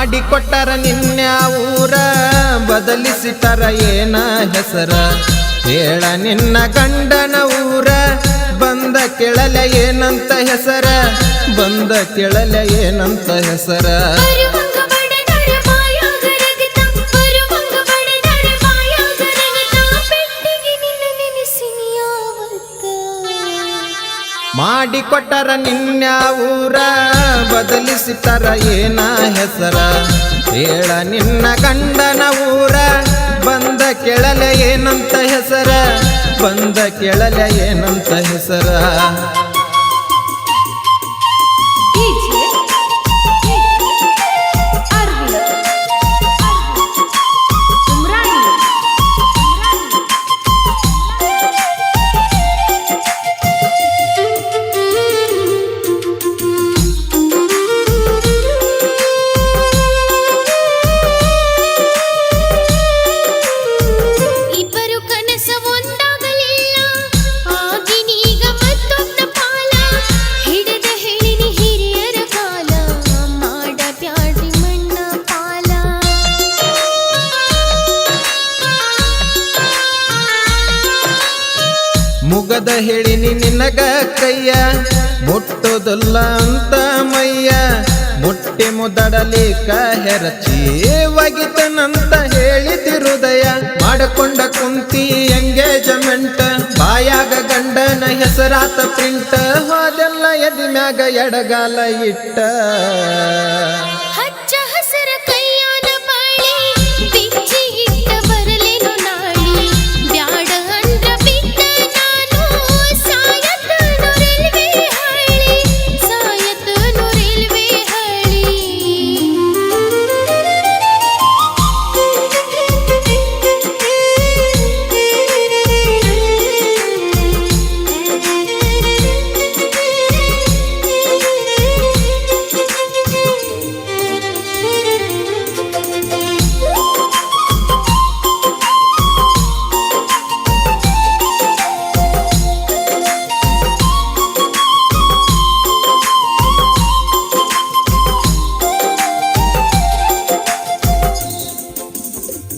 ಮಾಡಿಕೊಟ್ಟರ ನಿನ್ಯಾವೂರ ಬದಲಿಸಿಟರ ಏನ ಹೆಸರ ಹೇಳ ನಿನ್ನ ಗಂಡನ ಊರ ಬಂದ ಕೆಳಲ ಏನಂತ ಹೆಸರ ಬಂದ ಕೆಳಲ ಏನಂತ ಹೆಸರ ಮಾಡಿಕೊಟ್ಟರ ನಿನ್ಯಾವೂರ ಬದಲಿಸಿಟರ ಏನ ಹೆಸರ ಹೇಳ ನಿನ್ನ ಗಂಡನ ಊರ ಬಂದ ಕೆಳಲ ಏನಂತ ಹೆಸರ ಬಂದ ಕೆಳಲ ಏನಂತ ಹೆಸರ ಮುಗದ ಹೇಳಿನಿ ನಿನಗ ಕೈಯ ಮುಟ್ಟೋದಲ್ಲ ಅಂತ ಮಯ್ಯ ಮುಟ್ಟಿ ಮುದಡಲಿಕ ಹೆರಚಿ ಒಗಿತನಂತ ಹೇಳಿದಿ ಹೃದಯ ಮಾಡಿಕೊಂಡ ಕುಂತಿ ಎಂಗೇಜ್ಮೆಂಟ್ ಬಾಯಾಗ ಗಂಡನ ಹೆಸರಾತ ಪ್ರಿಂಟ್ ಹೋದೆಲ್ಲ ಎದಿ ಮ್ಯಾಗ ಎಡಗಾಲ ಇಟ್ಟ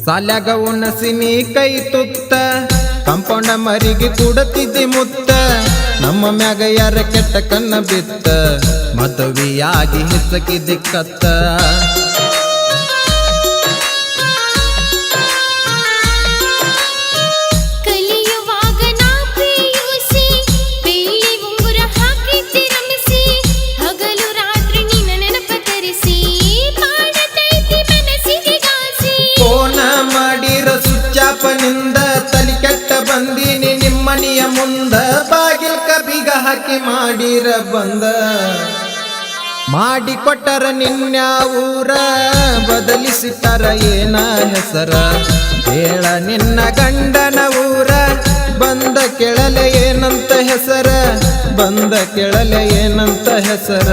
ಸಾಲ್ಯಾಗ ಉಣಸಿನಿ ಕೈ ತುತ್ತ ಕಂಪೌಂಡ ಮರಿಗೆ ಕೂಡತಿದ್ದಿ ಮುತ್ತ ನಮ್ಮ ಮ್ಯಾಗ ಯಾರ ಕೆಟ್ಟ ಕಣ್ಣ ಬಿತ್ತ ಮದುವೆಯಾಗಿ ಹೆಸಕಿದ್ದಿ ಕತ್ತ ನಿಂದ ತಲಿ ಕೆಟ್ಟ ಬಂದೀನಿ ನಿಮ್ಮನಿಯ ಮುಂದ ಬಾಗಿಲ್ಕ ಬೀಗ ಹಾಕಿ ಮಾಡಿರ ಬಂದ ಮಾಡಿಕೊಟ್ಟರ ನಿನ್ಯಾವೂರ ಬದಲಿಸಿಟರ ಏನ ಹೆಸರ ಹೇಳ ನಿನ್ನ ಗಂಡನ ಊರ ಬಂದ ಕೆಳಲ ಏನಂತ ಹೆಸರ ಬಂದ ಕೆಳಲ ಏನಂತ ಹೆಸರ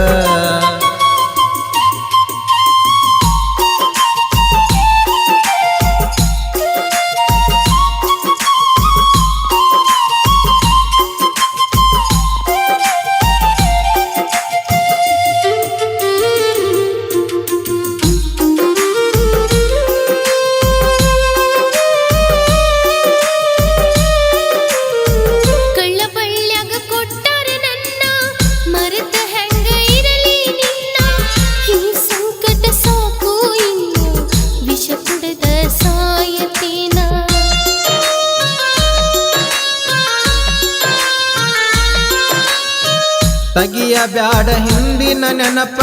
ತಗಿಯ ಬ್ಯಾಡ ಹಿಂದಿನ ನೆನಪ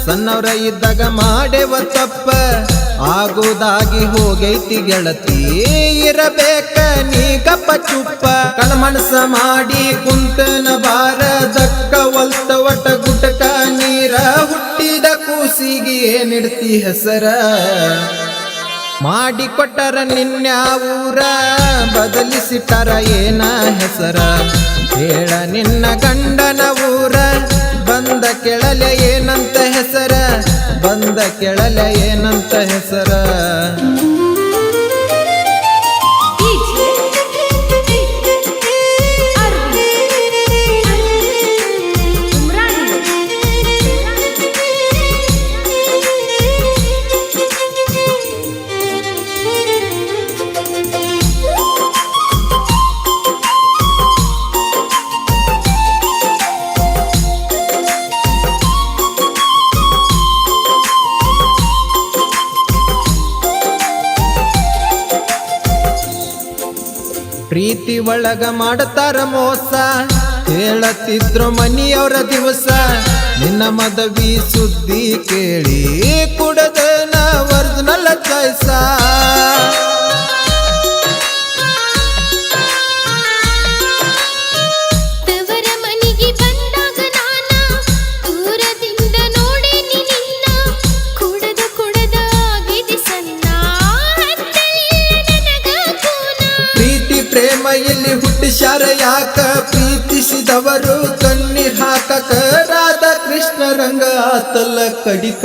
ಸಣ್ಣವ್ರ ಇದ್ದಾಗ ಮಾಡೇವ ತಪ್ಪ ಆಗುದಾಗಿ ಹೋಗೈತಿ ಗೆಳತಿ ಇರಬೇಕ ನೀ ಗಪ್ಪ ಚುಪ್ಪ ಕಳಮಣಸ ಮಾಡಿ ಕುಂತನ ಬಾರದಕ್ಕ ಒಲ್ತ ಒಟ ಗುಟಕ ನೀರ ಹುಟ್ಟಿದ ಕೂಸಿಗೆ ಏನಿಡ್ತಿ ಹೆಸರ ಮಾಡಿಕೊಟ್ಟರ ನಿನ್ಯಾವೂರ ಬದಲಿಸಿಟರ ಏನ ಹೆಸರ ಹೇಳ ನಿನ್ನ ಗಂಡನ ಊರ ಬಂದ ಕೆಳಲ ಏನಂತ ಹೆಸರ ಬಂದ ಕೆಳಲ ಏನಂತ ಹೆಸರ ಪ್ರೀತಿ ಒಳಗ ಮಾಡ್ತಾರ ಮೋಸ ಹೇಳತಿದ್ರು ಮನಿಯವರ ದಿವಸ ನಿನ್ನ ಮದವಿ ಸುದ್ದಿ ಕೇಳಿ ಕುಡದನ ವರ್ಜನಲ್ಲ ಚಾಯ್ಸ ಪ್ರೇಮ ಇಲ್ಲಿ ಹುಟ್ಟಿಸ್ಯಾರ ಯಾಕ ಪ್ರೀತಿಸಿದವರು ಕಣ್ಣೀರ್ ಹಾಕಕ ರಾಧಾ ಕೃಷ್ಣ ರಂಗ ಆತಲ್ಲ ಕಡಿಕ